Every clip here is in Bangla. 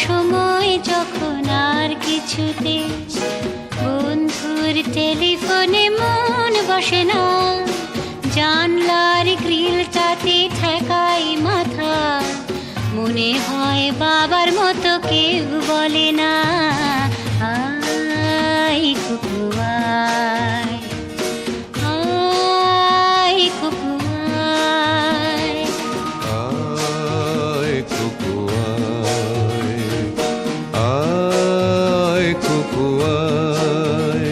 সময় যখন আর কিছুতে বন্ধুর টেলিফোনে মন বসে না, জানলার গ্রিলটাতে ঠেকাই মাথা, মনে হয় বাবার মতো কেউ বলে না, আয় কুকু আয়, আয় কুকু আয়। আয় কুকু আয়, আয় কুকু আয়,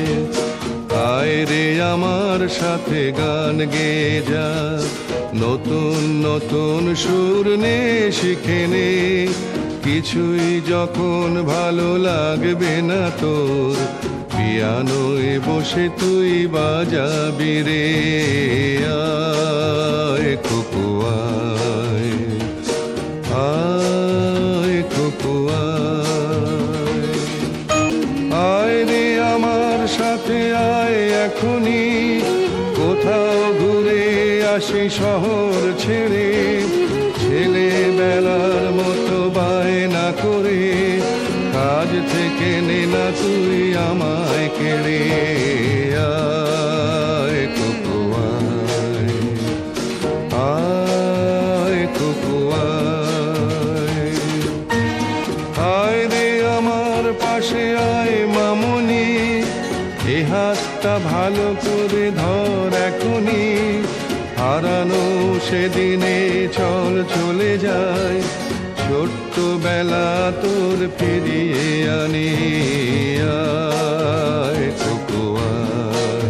আয় রে আমার সাথে গান গেয়ে যা, নতুন নতুন সুর নে শিখে নে, কিছুই যখন ভালো লাগবে না তোর, পিয়ানোয় বসে তুই বাজাবি রে, আয় কুকু আয়, আয় কুকু আয়, আয় রে আমার সাথে আয় এখনই, কোথাও ঘুরে আসি শহর ছেড়ে, ছেলেবেলার মতো বায়না করে, কাজ থেকে নে না তুই আমায় কেড়ে, আয় কুকু আয়, আয় কুকু আয়, আয় রে আমার পাশে আয় মামুনি, এ হাতটা ভালো করে ধর এখনই, হারানো সেদিনে চল চলে যায়, ছোট্ট বেলা তোর ফিরিয়ে আনি, আয় কুকু আয়।